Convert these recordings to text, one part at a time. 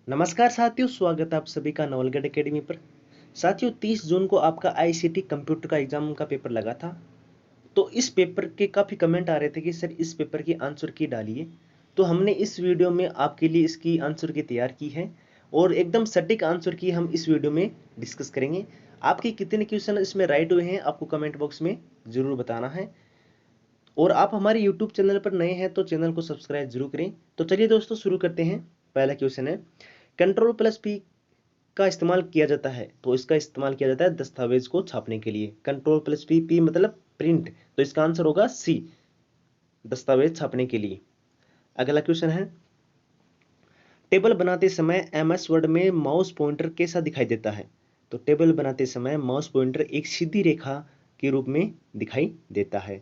नमस्कार साथियों, स्वागत है आप सभी का नवलगढ़ एकेडमी पर। साथियों, 30 जून को आपका आईसीटी कंप्यूटर का एग्जाम का पेपर लगा था। तो इस पेपर के काफ़ी कमेंट आ रहे थे कि सर इस पेपर की आंसर की डालिए। तो हमने इस वीडियो में आपके लिए इसकी आंसर की तैयार की है और एकदम सटीक आंसर की हम इस वीडियो में डिस्कस करेंगे। आपके कितने क्वेश्चन इसमें राइट हुए हैं आपको कमेंट बॉक्स में ज़रूर बताना है। और आप हमारे यूट्यूब चैनल पर नए हैं तो चैनल को सब्सक्राइब जरूर करें। तो चलिए दोस्तों शुरू करते हैं। पहला क्वेश्चन है, कंट्रोल+P का इस्तेमाल किया जाता है। तो इसका इस्तेमाल किया जाता है दस्तावेज को छापने के लिए। कंट्रोल+P, P मतलब प्रिंट, तो इसका आंसर होगा सी, दस्तावेज छापने के लिए। अगला क्वेश्चन है, टेबल बनाते समय एमएस वर्ड में माउस पॉइंटर कैसा दिखाई देता है। तो टेबल बनाते समय माउस पॉइंटर एक सीधी रेखा के रूप में दिखाई देता है।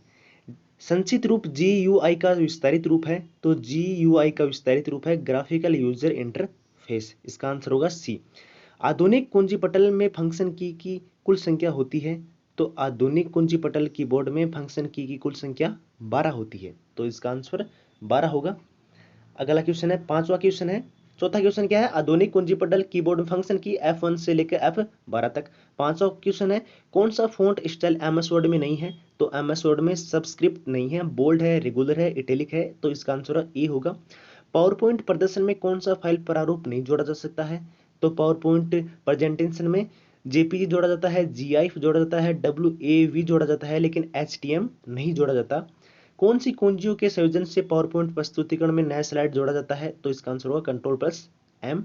संक्षिप्त रूप GUI का विस्तारित रूप है। तो GUI का विस्तारित रूप है ग्राफिकल यूजर इंटरफेस। इसका आंसर होगा सी। आधुनिक कुंजी पटल में फंक्शन की कुल संख्या होती है। तो आधुनिक कुंजी पटल कीबोर्ड में फंक्शन की कुल संख्या 12 होती है। तो इसका आंसर 12 होगा। अगला क्वेश्चन है, पांचवा क्वेश्चन है। चौथा क्वेश्चन क्या है, आधुनिक कुंजी पटल कीबोर्ड में फंक्शन की F1 से लेकर F12 तक। पांचवा क्वेश्चन है, कौन सा फॉन्ट स्टाइल एमएस वर्ड में नहीं है। तो एमएस वर्ड में सबस्क्रिप्ट नहीं है, बोल्ड है, रेगुलर है, इटैलिक है। तो इसका आंसर ए होगा। पावर पॉइंट प्रदर्शन में कौन सा फाइल प्रारूप नहीं जोड़ा जा सकता है। तो पावर पॉइंट प्रेजेंटेशन में जेपीजी जोड़ा जाता है, जीआईएफ जोड़ा जाता है, WAV जोड़ा जाता है, लेकिन HTM नहीं जोड़ा जाता। कौन सी कुंजियों के संयोजन से पावर पॉइंट प्रस्तुतिकरण में नया स्लाइड जोड़ा जाता है। तो इसका आंसर होगा कंट्रोल+M।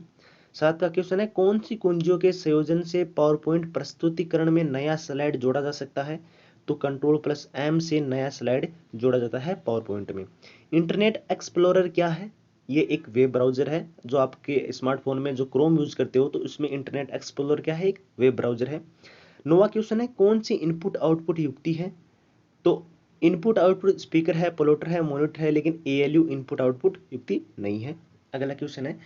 सात का क्वेश्चन है, कौन सी कुंजियों के संयोजन से पावर पॉइंट प्रस्तुतिकरण में नया स्लाइड जोड़ा जा सकता है। तो कंट्रोल+M से नया स्लाइड जोड़ा जाता है पावर पॉइंट में। इंटरनेट एक्सप्लोरर क्या है। ये एक वेब ब्राउजर है जो आपके स्मार्टफोन में जो क्रोम यूज करते हो तो उसमें इंटरनेट एक्सप्लोरर क्या है, एक वेब ब्राउजर है। नौवां क्वेश्चन है, कौन सी इनपुट आउटपुट युक्ति है। तो इनपुट आउटपुट स्पीकर है, प्लॉटर है, मॉनिटर है, लेकिन ALU इनपुट आउटपुट युक्ति नहीं है। अगला क्वेश्चन है,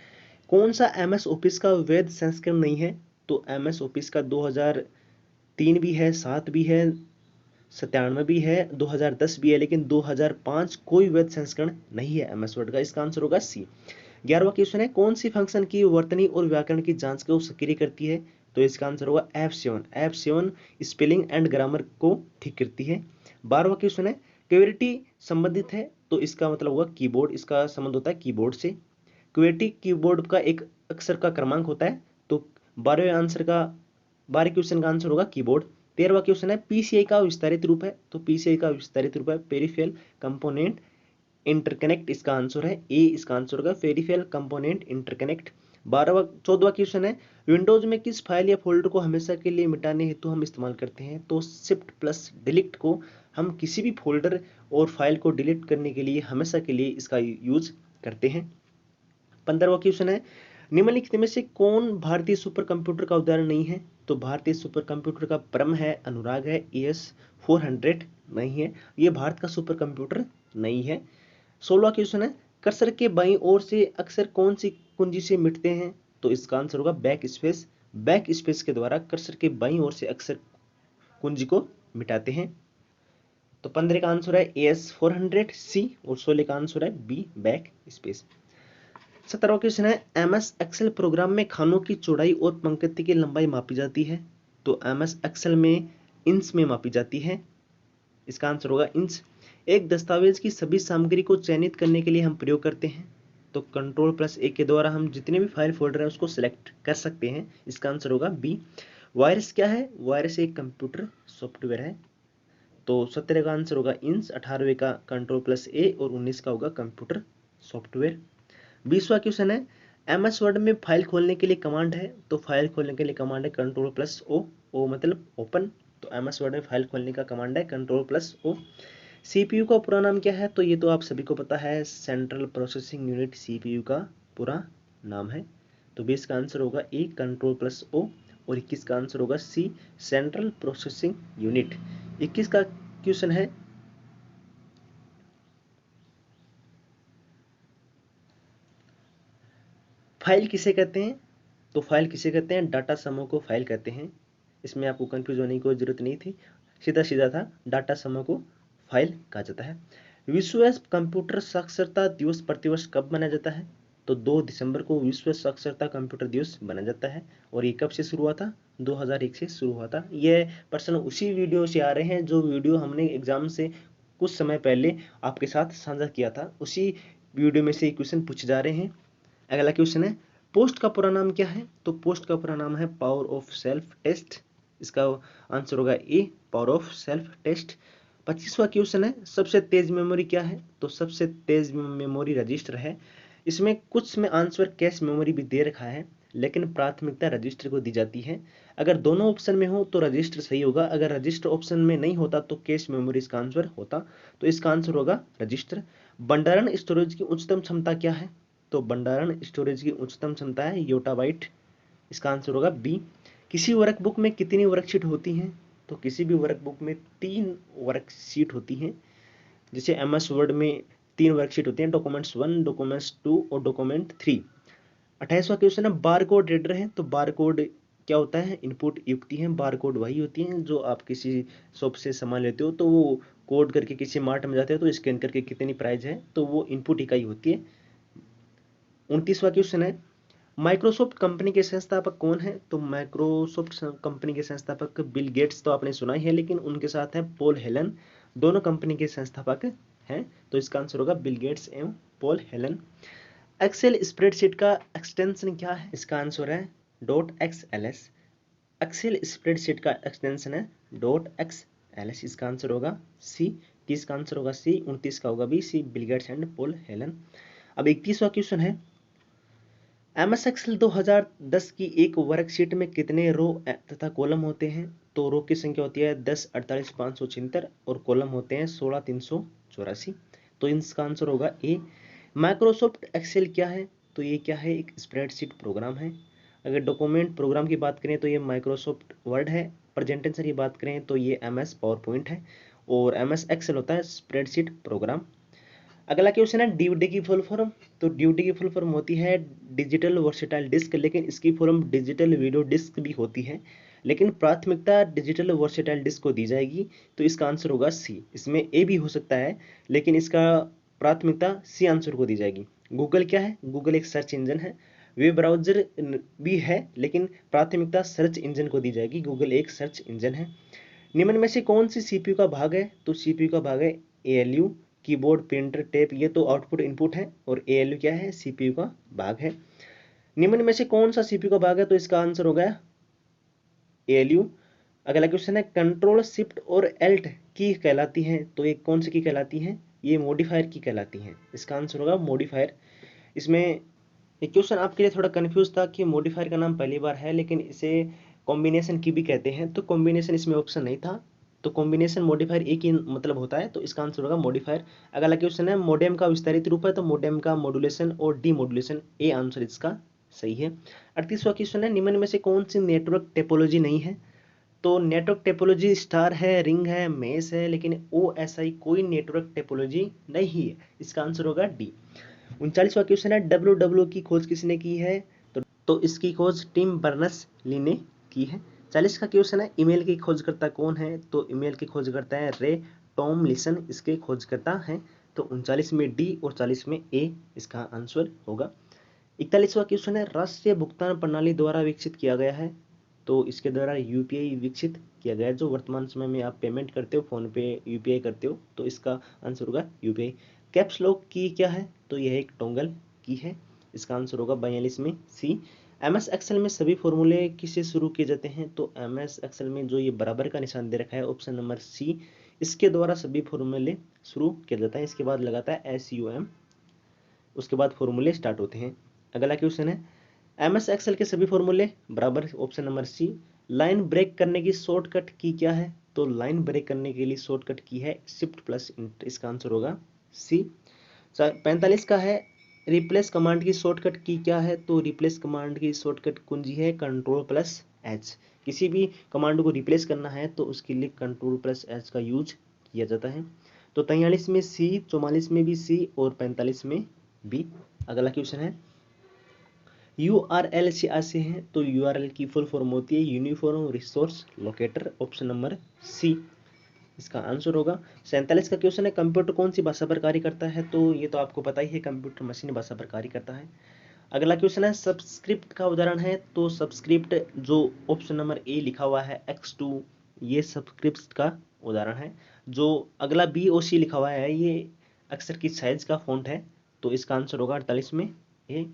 कौन सा MS ऑफिस का वैध संस्करण नहीं है। तो MS ऑफिस का 2003 भी है, 7 भी है, 97 भी है, 2010 भी है, लेकिन 2005 कोई वैध संस्करण नहीं है MS वर्ड का। इसका आंसर होगा सी। 11वां क्वेश्चन है, कौन सी फंक्शन की वर्तनी और व्याकरण की जांच को सक्रिय करती है। तो इसका आंसर होगा F7 स्पेलिंग एंड ग्रामर को ठीक करती है। 12वां क्वेश्चन है, क्वेरिटी संबंधित है। तो इसका मतलब होगा कीबोर्ड, इसका संबंध होता है कीबोर्ड से। क्वेरिटी कीबोर्ड का एक अक्षर का क्रमांक होता है। तो 12वें क्वेश्चन का आंसर होगा कीबोर्ड। 13वां क्वेश्चन है, PCI का विस्तारित रूप है। तो PCI का विस्तारित रूप है पेरिफेरल कंपोनेंट इंटरकनेक्ट। इसका आंसर है ए, इसका आंसर होगा पेरिफेरल कंपोनेंट इंटरकनेक्ट। 14वां क्वेश्चन है, विंडोज में किस फाइल या फोल्डर को हमेशा के लिए मिटाने हेतु हम इस्तेमाल करते हैं। तो Shift+Delete को हम किसी भी फोल्डर और फाइल को डिलीट करने के लिए हमेशा के लिए इसका यूज करते हैं। 15वां क्वेश्चन है, निम्नलिखित में से कौन भारतीय सुपर कंप्यूटर का उदाहरण नहीं है। तो भारतीय सुपर कंप्यूटर का परम है, अनुराग है, AS400 नहीं है, ये भारत का सुपर कंप्यूटर नहीं है। 16वां क्वेश्चन है, कर्सर के बाईं ओर से अक्सर कौन सी कुंजी से मिटते हैं। तो इसका आंसर होगा बैक स्पेस। बैक स्पेस के द्वारा कर्सर के बाईं ओर से अक्सर कुंजी को मिटाते हैं। तो 15 का आंसर है AS400 सी और 16 का आंसर है बी, बैक स्पेस। 17वां क्वेश्चन है, MS एक्सेल प्रोग्राम में खानों की चौड़ाई और पंक्ति की लंबाई मापी जाती है। तो MS एक्सेल में इंच में मापी जाती है। इसका आंसर होगा इंच। एक दस्तावेज की सभी सामग्री को चयनित करने के लिए हम प्रयोग करते हैं। तो कंट्रोल+A के द्वारा हम जितने भी फाइल फोल्डर है उसको सिलेक्ट कर सकते हैं। इसका आंसर होगा बी। वायरस क्या है, वायरस एक कंप्यूटर सॉफ्टवेयर है। तो 17 का आंसर होगा इंच, 18वें का कंट्रोल+A और 19 का होगा कंप्यूटर सॉफ्टवेयर। 20वां क्वेश्चन है, MS वर्ड में फाइल खोलने के लिए कमांड है। तो फाइल खोलने के लिए कमांड है कंट्रोल+O, O मतलब ओपन। तो MS वर्ड में फाइल खोलने का कमांड है कंट्रोल+O। CPU का पूरा नाम क्या है। तो ये तो आप सभी को पता है, सेंट्रल प्रोसेसिंग यूनिट CPU का पूरा नाम है। तो 20 का आंसर होगा ए, कंट्रोल+O और 21 का आंसर होगा सी, सेंट्रल प्रोसेसिंग यूनिट। 21 का क्वेश्चन है, फाइल किसे कहते हैं। तो फाइल किसे कहते हैं, डाटा समूह को फाइल कहते हैं। इसमें आपको कंफ्यूज होने की कोई जरूरत नहीं थी, सीधा सीधा था, डाटा समूह को फाइल कहा जाता है। विश्व कंप्यूटर साक्षरता दिवस प्रतिवर्ष कब मनाया जाता है। तो 2 दिसंबर को विश्व साक्षरता कंप्यूटर दिवस मनाया जाता है। और ये कब से शुरू हुआ था? 2001 से शुरू हुआ था। ये प्रश्न उसी वीडियो से आ रहे हैं जो वीडियो हमने एग्जाम से कुछ समय पहले आपके साथ साझा किया था, उसी वीडियो में से क्वेश्चन पूछे जा रहे हैं। अगला क्वेश्चन है, पोस्ट का पूरा नाम क्या है? तो पोस्ट का पूरा नाम है पावर ऑफ सेल्फ टेस्ट। इसका आंसर होगा A, power of self test. 25वां क्वेश्चन है, सबसे तेज मेमोरी क्या है? तो सबसे तेज मेमोरी रजिस्टर है। इसमें कुछ में आंसर कैश मेमोरी भी दे रखा है, लेकिन प्राथमिकता रजिस्टर को दी जाती है। अगर दोनों ऑप्शन में हो तो रजिस्टर सही होगा, अगर रजिस्टर ऑप्शन में नहीं होता तो कैश मेमोरी इसका आंसर होता। तो इसका आंसर होगा रजिस्टर। भंडारण स्टोरेज की उच्चतम क्षमता क्या है? तो भंडारण स्टोरेज की उच्चतम क्षमता है योटाबाइट। इसका आंसर होगा बी। किसी वर्कबुक में कितनी वर्कशीट होती हैं? तो किसी भी वर्कबुक में 3 वर्कशीट होती हैं। जैसे एमएस वर्ड में 3 वर्कशीट होती हैं, डॉक्यूमेंट्स 1, डॉक्यूमेंट्स 2 और डॉक्यूमेंट 3। 28वां क्वेश्चन है, बारकोड रीडर है। तो बारकोड क्या होता है? इनपुट युक्ति है। बारकोड वही होती है जो आप किसी शॉप से सामान लेते हो तो वो कोड करके किसी मार्ट में जाते हो तो स्कैन करके कितनी प्राइस है, तो वो इनपुट इकाई होती है। 29वां क्वेश्चन है, माइक्रोसॉफ्ट कंपनी के संस्थापक कौन है? तो माइक्रोसॉफ्ट कंपनी के संस्थापक बिल गेट्स तो आपने सुना ही है, लेकिन उनके साथ है पॉल हेलन, दोनों कंपनी के संस्थापक हैं। तो इसका आंसर होगा बिल गेट्स एवं पॉल हेलन। एक्सेल स्प्रेडशीट का एक्सटेंशन क्या है? इसका आंसर है .xls। एक्सेल स्प्रेडशीट का एक्सटेंशन है .xls। इसका आंसर होगा सी। 30 का आंसर होगा सी, 29 का होगा B, C Bill Gates and Paul Allen. अब 31वां क्वेश्चन है, MS एक्सेल 2010 की एक वर्कशीट में कितने रो तथा कॉलम होते हैं? तो रो की संख्या होती है 10, 48, 576 और कॉलम होते हैं 16, 384। तो इसका आंसर होगा ए। माइक्रोसॉफ्ट एक्सेल क्या है? तो ये क्या है? एक स्प्रेडशीट प्रोग्राम है। अगर डॉक्यूमेंट प्रोग्राम की बात करें तो ये माइक्रोसॉफ्ट वर्ड है। प्रेजेंटेशन की बात करें तो ये MS पावर पॉइंट है। और MS एक्सेल होता है स्प्रेडशीट प्रोग्राम। अगला क्वेश्चन है, डीवीडी की फुल फॉर्म। तो डीवीडी की फुल फॉर्म होती है डिजिटल वर्सेटाइल डिस्क, लेकिन इसकी फॉर्म डिजिटल वीडियो डिस्क भी होती है, लेकिन प्राथमिकता डिजिटल वर्सेटाइल डिस्क को दी जाएगी। तो इसका आंसर होगा सी। इसमें ए भी हो सकता है, लेकिन इसका प्राथमिकता सी आंसर को दी जाएगी। गूगल क्या है? गूगल एक सर्च इंजन है। वेब ब्राउजर भी है, लेकिन प्राथमिकता सर्च इंजन को दी जाएगी। गूगल एक सर्च इंजन है। निम्न में से कौन सी सीपीयू का भाग है? तो सीपीयू का भाग है एएलयू। कीबोर्ड, प्रिंटर, टेप ये तो आउटपुट इनपुट है, और एएलयू क्या है? सीपीयू का भाग है। निम्न में से कौन सा सीपीयू का भाग है? तो इसका आंसर होगा एएलयू। अगला क्वेश्चन है, कंट्रोल शिफ्ट और एल्ट की कहलाती है। तो ये कौन सी की कहलाती है? ये मॉडिफायर की कहलाती है। इसका आंसर होगा मॉडिफायर। इसमें एक क्वेश्चन आपके लिए थोड़ा कंफ्यूज था कि मॉडिफायर का नाम पहली बार है, लेकिन इसे कॉम्बिनेशन की भी कहते हैं। तो कॉम्बिनेशन इसमें ऑप्शन नहीं था, तो कॉम्बिनेशन मॉडिफायर एक ही मतलब होता है। तो इसका आंसर होगा मॉडिफायर। अगला क्वेश्चन है, मोडेम का विस्तारित रूप है। तो मोडेम का मॉड्यूलेशन और डीमॉड्यूलेशन, ए आंसर इसका सही है। 38वां क्वेश्चन है, निम्न में से कौन सी नेटवर्क टेपोलॉजी नहीं है? तो नेटवर्क टेपोलॉजी स्टार है, रिंग है, मेश है, लेकिन OSI कोई नेटवर्क टेपोलॉजी नहीं है। इसका आंसर होगा डी। 39वां क्वेश्चन है, WW की खोज किसने की है? तो इसकी खोज टिम बर्नर्स-ली ने की है। 40 का क्वेश्चन है, ईमेल की खोजकर्ता कौन है? तो ईमेल की खोजकर्ता है रे टॉमलिंसन, इसके खोजकर्ता हैं। तो 39 में डी और 40 में ए इसका आंसर होगा। 41वां क्वेश्चन है, राष्ट्रीय भुगतान प्रणाली द्वारा विकसित किया गया है। तो इसके द्वारा यूपीआई विकसित किया गया है। जो वर्तमान समय में आप पेमेंट करते हो, फोन पे यूपीआई करते हो, तो इसका आंसर होगा यूपीआई। कैप्स लॉक की क्या है? तो यह एक टोंगल की है। इसका आंसर होगा 42 में सी। MS एक्सेल में सभी फॉर्मूले किससे शुरू किए जाते हैं? तो MS एक्सेल में जो ये बराबर का निशान दे रखा है, ऑप्शन नंबर सी, इसके द्वारा सभी फॉर्मूले शुरू किया जाता है। इसके बाद लगाता है SUM, उसके बाद फॉर्मूले स्टार्ट होते हैं। अगला क्वेश्चन है, MS एक्सेल के सभी फॉर्मूले बराबर, option number C. Line break करने की शॉर्टकट की क्या है? तो लाइन ब्रेक करने के लिए शॉर्टकट की है Shift+Int, इसका आंसर होगा सी। 45 का है, रिप्लेस कमांड की शॉर्टकट की क्या है? तो रिप्लेस कमांड की शॉर्टकट कुंजी है Ctrl+H। किसी भी कमांड को रिप्लेस करना है तो उसके लिए Ctrl+H का यूज किया जाता है। तो 43 में सी, 44 में भी सी और 45 में बी। अगला क्वेश्चन है, URL से है। तो URL की फुल फॉर्म होती है uniform resource locator, option number C. इसका आंसर होगा। 47 का क्वेश्चन है, कंप्यूटर कौन सी भाषा पर कार्य करता है? तो ये तो आपको पता ही है, कंप्यूटर मशीन भाषा पर कार्य करता है। अगला क्वेश्चन है, सबस्क्रिप्ट का उदाहरण है। तो सबस्क्रिप्ट जो ऑप्शन नंबर ए लिखा हुआ है X2, ये सबस्क्रिप्ट का उदाहरण है। जो अगला बी और सी लिखा हुआ है, ये अक्षर की साइज का फॉन्ट है। तो इसका आंसर होगा 48 में ए।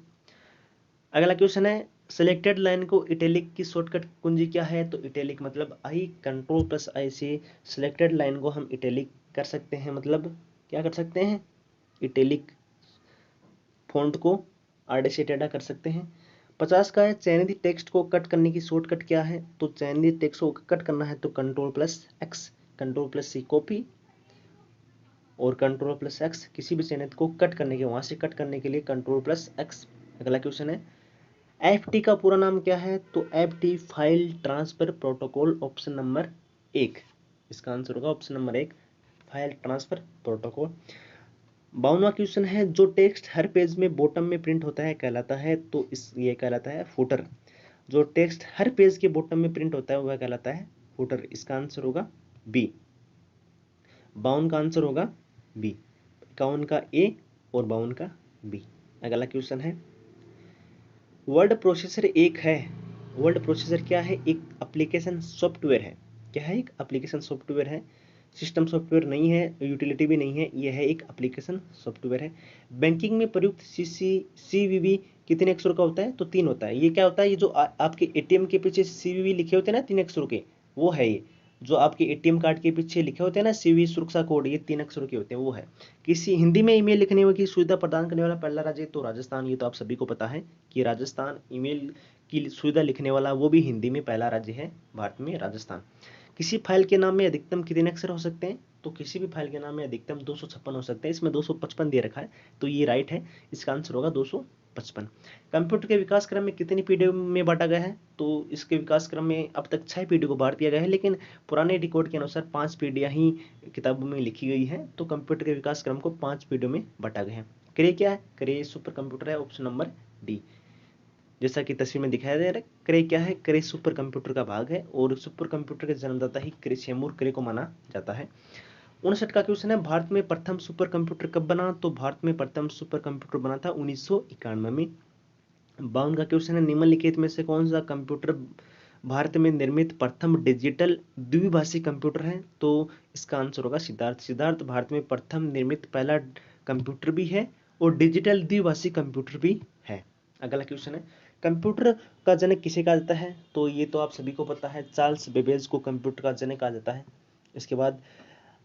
अगला क्वेश्चन है, सिलेक्टेड लाइन को इटैलिक की शॉर्टकट कुंजी क्या है? तो इटैलिक मतलब आई, कंट्रोल प्लस आई से सिलेक्टेड लाइन को हम इटैलिक कर सकते हैं। मतलब क्या कर सकते हैं? इटैलिक फॉन्ट को आड़े से टेढ़ा कर सकते हैं। 50 का है, चयनित टेक्स्ट को कट करने की शॉर्टकट क्या है? तो चयनित टेक्स्ट को कट करना है तो control plus X, control plus C copy और कंट्रोल प्लस एक्स, किसी भी चयनित को कट करने के, वहां से कट करने के लिए कंट्रोल प्लस एक्स। अगला क्वेश्चन है, एफटी का पूरा नाम क्या है? तो FT file transfer protocol, option number 1। इसका आंसर होगा option number 1, file transfer protocol. 52वां क्वेश्चन है, जो टेक्स्ट हर पेज में बॉटम में प्रिंट होता है कहलाता है? तो ये कहलाता है फुटर। जो टेक्स्ट हर पेज के बॉटम में प्रिंट होता है वह कहलाता है फुटर। इसका आंसर होगा बी। 52 का आंसर होगा बी, 51 का ए और 52 का बी। अगला क्वेश्चन है, वर्ड प्रोसेसर एक है। वर्ड प्रोसेसर क्या है? एक एप्लीकेशन सॉफ्टवेयर है। क्या है? एक एप्लीकेशन सॉफ्टवेयर है, सिस्टम सॉफ्टवेयर नहीं है, यूटिलिटी भी नहीं है, यह है एक एप्लीकेशन सॉफ्टवेयर है। बैंकिंग में प्रयुक्त सीवीवी कितने अक्षरों का होता है? तो 3 होता है। ये क्या होता है? ये जो आपके एटीएम के पीछे सीवीवी लिखे होते हैं ना 3 अक्षरों के, वो है ये। जो आपके एटीएम कार्ड के पीछे लिखे होते हैं ना सीवीवी सुरक्षा कोड, ये 3 अक्षरों के होते हैं, वो है। किसी हिंदी में ईमेल लिखने की सुविधा प्रदान करने वाला पहला राज्य, तो राजस्थान। ये तो आप सभी को पता है कि राजस्थान ईमेल की सुविधा लिखने वाला, वो भी हिंदी में पहला राज्य है भारत में, राजस्थान। किसी फाइल के नाम में अधिकतम कितने अक्षर हो सकते हैं? तो किसी भी फाइल के नाम में अधिकतम 256 हो सकते हैं। इसमें 255 दे रखा है, तो ये राइट है। इसका आंसर होगा 255। कंप्यूटर के विकास क्रम में कितनी पीढ़ियों में बांटा गया है? तो इसके विकास क्रम में अब तक 6 पीढ़ियों को बांट दिया गया है, लेकिन पुराने रिकॉर्ड के अनुसार 5 पीढ़ियां ही किताबों में लिखी गई है। तो कंप्यूटर के विकास क्रम को 5 पीढ़ियों में बांटा गया है। क्रे क्या है? क्रे सुपर कंप्यूटर है, ऑप्शन नंबर डी। जैसा कि तस्वीर में दिखाया जा रहा है, क्रे क्या है? क्रे सुपर कंप्यूटर का भाग है और सुपर कंप्यूटर के जन्मदाता ही क्रे, शेमूर क्रे को माना जाता है। 59 का क्वेश्चन है, भारत में प्रथम सुपर कंप्यूटर कब बना? तो भारत में प्रथम सुपर कंप्यूटर बना था 1991 में। 52 का क्वेश्चन है, निम्नलिखित में से कौन सा कंप्यूटर भारत में निर्मित प्रथम डिजिटल द्विभाषी कंप्यूटर है? तो इसका आंसर होगा सिद्धार्थ। सिद्धार्थ भारत में प्रथम निर्मित पहला कंप्यूटर भी है और डिजिटल द्विभाषी कंप्यूटर भी है। अगला क्वेश्चन है, कंप्यूटर का जनक किसे कहा जाता है? तो ये तो आप सभी को पता है, चार्ल्स बेबेज को कंप्यूटर का जनक कहा जाता है। इसके बाद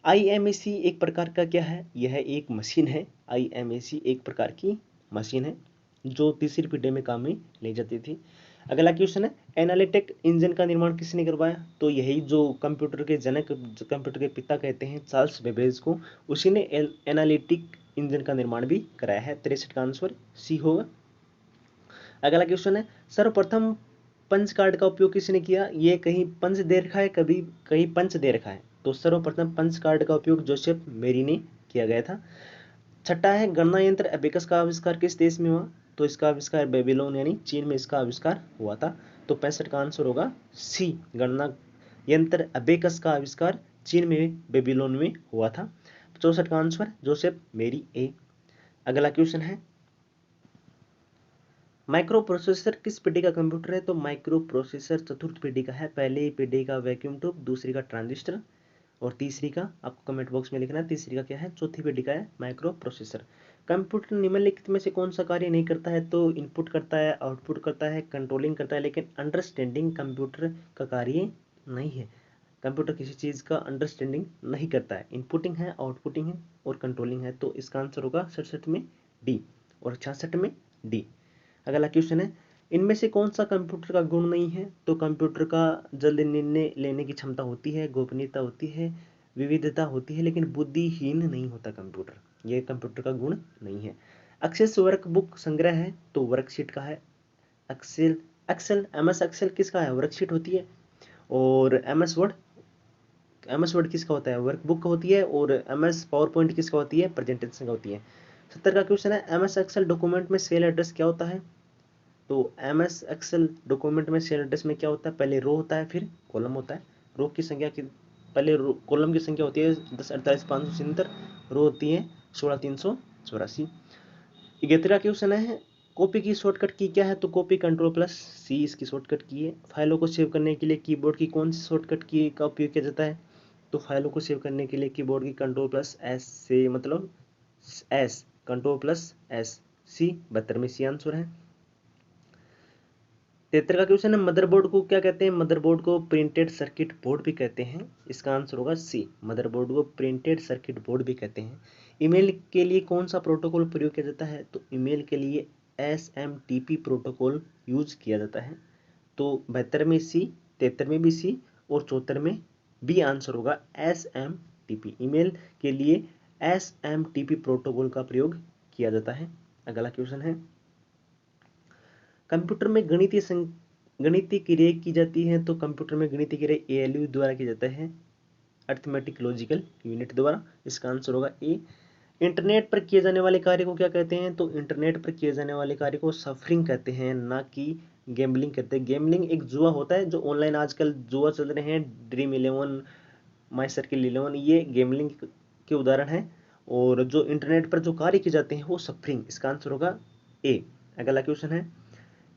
IMAC एक प्रकार का क्या है? यह एक मशीन है। IMAC एक प्रकार की मशीन है जो तीसरी पीढ़ी में काम में ली जाती थी। अगला क्वेश्चन है, एनालिटिक इंजन का निर्माण किसने करवाया? तो यही जो कंप्यूटर के जनक, कंप्यूटर के पिता कहते हैं चार्ल्स बेबेज को, उसी ने एनालिटिक इंजन का निर्माण भी कराया है। 63 का आंसर सी होगा। अगला क्वेश्चन है, सर्वप्रथम पंच कार्ड का उपयोग किसने किया? ये कहीं पंच दे रखा है, कभी कहीं पंच दे रखा है। तो सर्वप्रथम पंच कार्ड का उपयोग जोसेफ मेरी ने किया गया था। छठा है, गणना यंत्र अबेकस का आविष्कार किस देश में हुआ? तो इसका आविष्कार बेबीलोन यानी चीन में इसका आविष्कार हुआ था। तो 65 का आंसर होगा सी, गणना यंत्र अबेकस का आविष्कार चीन में बेबीलोन में हुआ था। 64 का आंसर जोसेफ मेरी ए। अगला क्वेश्चन है, माइक्रो प्रोसेसर किस पीढ़ी का कंप्यूटर है? तो माइक्रो प्रोसेसर चतुर्थ पीढ़ी का है। पहली पीढ़ी का वैक्यूम ट्यूब, दूसरी का ट्रांजिस्टर और तीसरी का, आपको कमेंट बॉक्स में लिखना है तीसरी का क्या है, चौथी पीढ़ी का है माइक्रो प्रोसेसर। कंप्यूटर निम्नलिखित में से कौन सा कार्य नहीं करता है? तो इनपुट करता है, आउटपुट करता है, कंट्रोलिंग करता है, लेकिन अंडरस्टैंडिंग कंप्यूटर का कार्य नहीं है। कंप्यूटर किसी चीज़ का अंडरस्टैंडिंग नहीं करता है। इनपुटिंग है, आउटपुटिंग है और कंट्रोलिंग है। तो इसका आंसर होगा 67 में डी और 66 में डी। अगला क्वेश्चन है, इनमें से कौन सा कंप्यूटर का गुण नहीं है? तो कंप्यूटर का जल्द निर्णय लेने की क्षमता होती है, गोपनीयता होती है, विविधता होती है, लेकिन बुद्धिहीन नहीं होता कंप्यूटर। ये कंप्यूटर का गुण नहीं है। एक्सेस वर्कबुक संग्रह है तो वर्कशीट का है। एक्सेल एक्सेल MS एक्सेल किसका है? वर्कशीट होती है। और MS वर्ड किसका होता है? वर्कबुक का होती है। और MS पावर पॉइंट किसका होती है? प्रेजेंटेशन का होती है। 70 का क्वेश्चन है, MS एक्सेल डॉक्यूमेंट में सेल एड्रेस क्या होता है? तो MS एक्सेल डॉक्यूमेंट में सेल एड्रेस में क्या होता है? पहले रो होता है, फिर कॉलम होता है। रो की संख्या की पहले कॉलम की संख्या होती है 10 48 577, रो होती है 16 384। 11वां क्वेश्चन है कॉपी की शॉर्टकट की क्या है, तो कॉपी Ctrl+C इसकी शॉर्टकट की है। फाइलों को सेव करने के लिए कीबोर्ड की कौन सी शॉर्टकट की का उपयोग किया जाता है, तो फाइलों को सेव करने के लिए कीबोर्ड की Ctrl+S से मतलब S, Ctrl+S C, 72 में सी आंसर है। 73 का क्वेश्चन है मदरबोर्ड को क्या कहते हैं, मदरबोर्ड को प्रिंटेड सर्किट बोर्ड भी कहते हैं, इसका आंसर होगा सी, मदरबोर्ड को प्रिंटेड सर्किट बोर्ड भी कहते हैं। ईमेल के लिए कौन सा प्रोटोकॉल प्रयोग किया जाता है, तो ईमेल के लिए SMTP प्रोटोकॉल यूज किया जाता है। तो 72 में सी, 73 में भी सी और 74 में बी आंसर होगा SMTP। ईमेल के लिए SMTP प्रोटोकॉल का प्रयोग किया जाता है। अगला क्वेश्चन है कंप्यूटर में गणितीय क्रियाएं की जाती हैं, तो कंप्यूटर में गणितीय क्रिया ALU द्वारा की जाता है, अर्थमेटिक लॉजिकल यूनिट द्वारा, इसका आंसर होगा ए। इंटरनेट पर किए जाने वाले कार्य को क्या कहते हैं, तो इंटरनेट पर किए जाने वाले कार्य को सफरिंग कहते हैं, ना कि गेमलिंग कहते हैं। गेमलिंग एक जुआ होता है, जो ऑनलाइन आजकल जुआ चल रहे हैं, ड्रीम 11, माई सर्किल 11, ये गेमलिंग के उदाहरण हैं। और जो इंटरनेट पर जो कार्य किए जाते हैं वो सफरिंग, इसका आंसर होगा ए। अगला क्वेश्चन है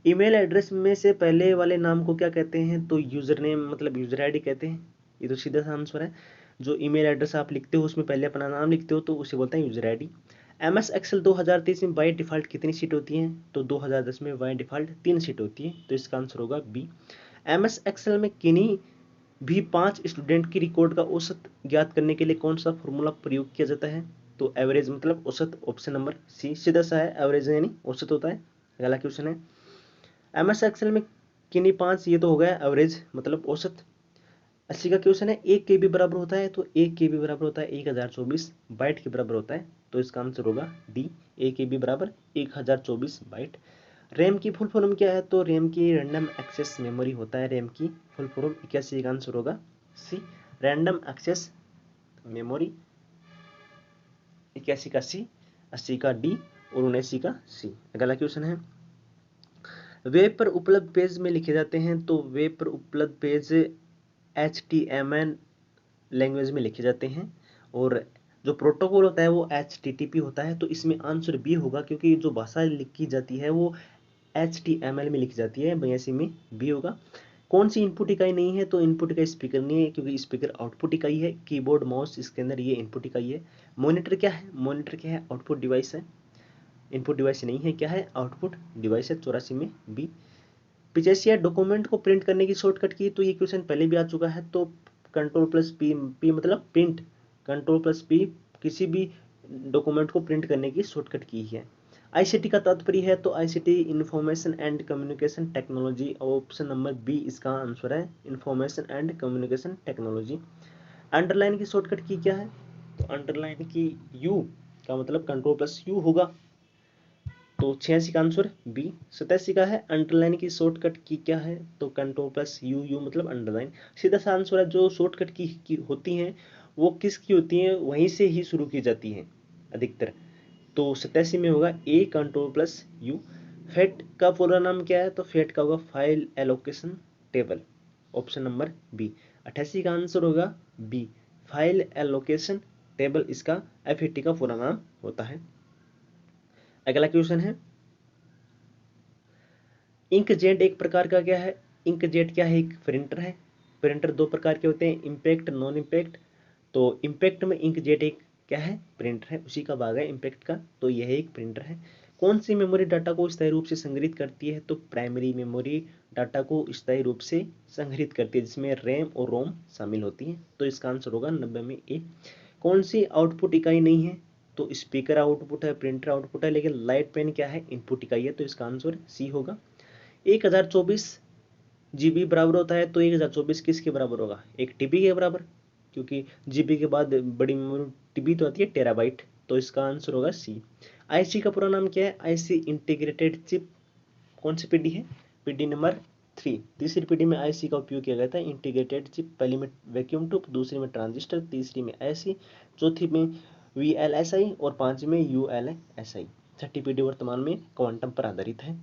ईमेल एड्रेस में से पहले वाले नाम को क्या कहते हैं, तो यूजर नेम मतलब यूजर आईडी कहते हैं, ये तो सीधा सा आंसर है। जो ईमेल एड्रेस आप लिखते हो उसमें पहले अपना नाम लिखते हो तो उसे बोलते हैं यूजर आईडी। MS एक्सेल 2023 में बाय डिफॉल्ट कितनी सीट होती हैं, तो 2010 में बाय डिफॉल्ट 3 सीट होती है, तो इसका आंसर होगा बी। MS एक्सेल में किन्हीं भी 5 स्टूडेंट की रिकॉर्ड का औसत ज्ञात करने के लिए कौन सा फॉर्मूला प्रयोग किया जाता है, तो एवरेज मतलब औसत, ऑप्शन नंबर सी सीधा सा है, एवरेज यानी औसत होता है। अगला क्वेश्चन है MS एक्सेल में किन्हीं 5, ये तो हो गया एवरेज मतलब औसत। 80 का क्वेश्चन है 1 KB बराबर होता है, तो 1 KB बराबर होता है 1024 बाइट के बराबर होता है, तो इसका आंसर होगा डी, 1 KB बराबर 1024 बाइट। रैम की फुल फॉर्म क्या है, तो रैम की रैंडम एक्सेस मेमोरी होता है, रैम की फुल फॉर्म। 81 का आंसर होगा सी, रैंडम एक्सेस मेमोरी। 81 का सी, 80 का डी और 79 का सी। अगला क्वेश्चन है वेब पर उपलब्ध पेज में लिखे जाते हैं, तो वेब पर उपलब्ध पेज HTML लैंग्वेज में लिखे जाते हैं, और जो प्रोटोकॉल होता है वो HTTP होता है, तो इसमें आंसर बी होगा, क्योंकि जो भाषा लिखी जाती है वो HTML में लिखी जाती है, 82 में बी होगा। कौन सी इनपुट इकाई नहीं है, तो इनपुट इकाई स्पीकर नहीं है, क्योंकि स्पीकर आउटपुट इकाई है। कीबोर्ड माउस इसके अंदर ये इनपुट इकाई है। मॉनिटर क्या है, मॉनिटर क्या है, आउटपुट डिवाइस है, इनपुट डिवाइस नहीं है, क्या है, आउटपुट डिवाइस है, 84 में बी। 85 डॉक्यूमेंट को प्रिंट करने की शॉर्टकट की, तो ये क्वेश्चन पहले भी आ चुका है, तो Ctrl+P मतलब प्रिंट, Ctrl+P किसी भी डॉक्यूमेंट को प्रिंट करने की शॉर्टकट की है। ICT का तात्पर्य है, तो ICT information and communication technology, option number B इसका आंसर है, information and communication technology. Underline की शॉर्टकट की क्या है, तो अंडरलाइन की U का मतलब Ctrl+U होगा, तो 86 का आंसर बी। 87 का है अंडरलाइन की शॉर्टकट की क्या है, तो Ctrl+U मतलब अंडरलाइन। सीधा सा आंसर है, जो शॉर्टकट की होती हैं वो किसकी होती हैं, वहीं से ही शुरू की जाती हैं अधिकतर, तो 87 में होगा ए, Ctrl+U। फैट का पूरा नाम क्या है, तो फैट का होगा file allocation table, option number B. 88 का आंसर होगा बी, फाइल एलोकेशन टेबल, इसका FAT का पूरा नाम होता है। अगला क्वेश्चन है इंकजेट एक प्रकार का क्या है, इंकजेट क्या है, एक प्रिंटर है। प्रिंटर दो प्रकार के होते हैं, इम्पैक्ट, नॉन इम्पैक्ट। तो इम्पैक्ट में इंकजेट एक क्या है, प्रिंटर है, उसी का भाग है इम्पैक्ट का, तो यह एक प्रिंटर है। कौन सी मेमोरी डाटा को स्थायी रूप से संग्रहित करती है, तो प्राइमरी मेमोरी डाटा को स्थायी रूप से संग्रहित करती है, जिसमें रैम और रोम शामिल होती है, तो इसका आंसर होगा 90 में ए। कौन सी आउटपुट इकाई नहीं है, तो स्पीकर आउटपुट है, प्रिंटर आउटपुट है, लेकिन लाइट पेन क्या है, इनपुट इकाई है, तो इसका आंसर सी होगा। 1024 GB बराबर होता है, तो 1024 किसके बराबर होगा, एक TB के बराबर, क्योंकि GB के बाद बड़ी मेमोरी TB तो आती है टेराबाइट, तो इसका आंसर होगा सी। IC का पूरा नाम क्या है, IC इंटीग्रेटेड चिप, कौन सी पीडी है, पीडी नंबर 3। तीसरी पीडी में IC का उपयोग किया गया था, इंटीग्रेटेड चिप, पहली में वैक्यूम ट्यूब, दूसरी में ट्रांजिस्टर, तीसरी में IC, चौथी में VLSI और पांचवी में ULSI। छठी पीडी वर्तमान में क्वांटम पर आधारित है।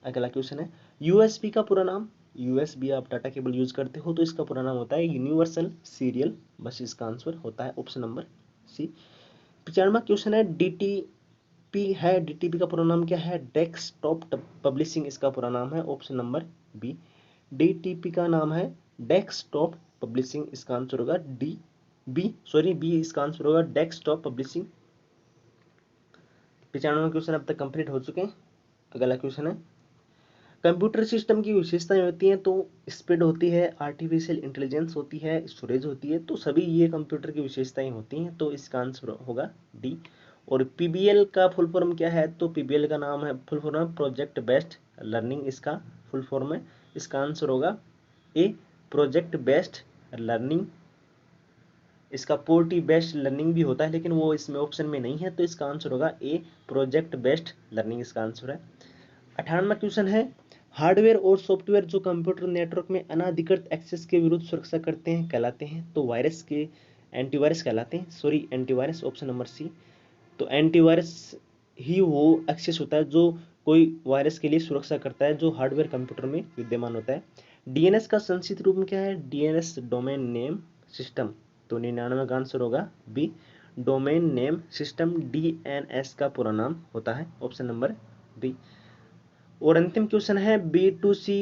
अगला क्वेश्चन है USB का पूरा नाम, USB आप डाटा केबल यूज करते हो तो इसका पूरा नाम होता है यूनिवर्सल सीरियल बस। इसका आंसर होता है ऑप्शन नंबर सी। 95वां क्वेश्चन है DTP है, DTP का पूरा नाम क्या है? डेस्कटॉप पब्लिशिंग इसका पूरा नाम है, ऑप्शन नंबर बी। DTP का नाम है डेस्कटॉप पब्लिशिंग, इसका आंसर होगा बी इसका आंसर होगा डेस्कटॉप पब्लिशिंग। 95वां क्वेश्चन अब तक कंप्लीट हो चुके हैं। अगला क्वेश्चन है कंप्यूटर सिस्टम की विशेषताएं होती हैं तो स्पीड होती है, आर्टिफिशियल इंटेलिजेंस होती है, स्टोरेज होती है, तो सभी ये कंप्यूटर की विशेषताएं होती हैं, तो इसका आंसर होगा डी। और PBL का फुल फॉर्म क्या है? तो PBL का नाम है, फुल फॉर्म है प्रोजेक्ट बेस्ड लर्निंग, इसका फुल फॉर्म है। इसका आंसर होगा ए प्रोजेक्ट बेस्ड लर्निंग। इसका पोर्टी बेस्ड लर्निंग भी होता है लेकिन वो इसमें ऑप्शन में नहीं है, तो इसका आंसर होगा ए प्रोजेक्ट बेस्ड लर्निंग, इसका आंसर है। 98वां क्वेश्चन है हार्डवेयर और सॉफ्टवेयर जो कंप्यूटर नेटवर्क में अनाधिकृत एक्सेस के विरुद्ध सुरक्षा करते हैं कहलाते हैं, तो वायरस के एंटीवायरस कहलाते हैं, sorry antivirus, option number C. तो एंटीवायरस ही वो एक्सेस होता है जो कोई वायरस के लिए सुरक्षा करता है जो हार्डवेयर कंप्यूटर में विद्यमान होता है। DNS का संक्षिप्त रूप में क्या है? DNS डोमेन नेम सिस्टम, तो 99 का आंसर होगा B domain name system, DNS का पूरा नाम होता है, ऑप्शन नंबर बी। और अंतिम क्वेश्चन है B2C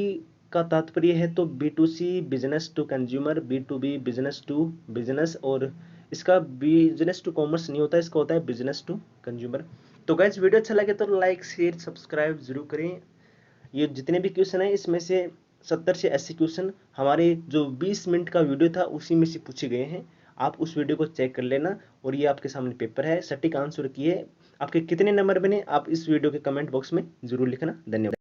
का तात्पर्य है, तो B2C business to consumer, B2B business to business, और इसका बिजनेस टू कॉमर्स नहीं होता, इसका होता है बिजनेस टू कंज्यूमर। तो गाइस वीडियो अच्छा लगे तो लाइक शेयर सब्सक्राइब जरूर करें। ये जितने भी क्वेश्चन है इसमें से 70 से 80 क्वेश्चन हमारे जो 20 मिनट का वीडियो था उसी में से पूछे गए हैं। आप उस वीडियो को चेक कर लेना। और ये आपके सामने पेपर है, सटीक आंसर किए आपके कितने नंबर बने आप इस वीडियो के कमेंट बॉक्स में जरूर लिखना। धन्यवाद।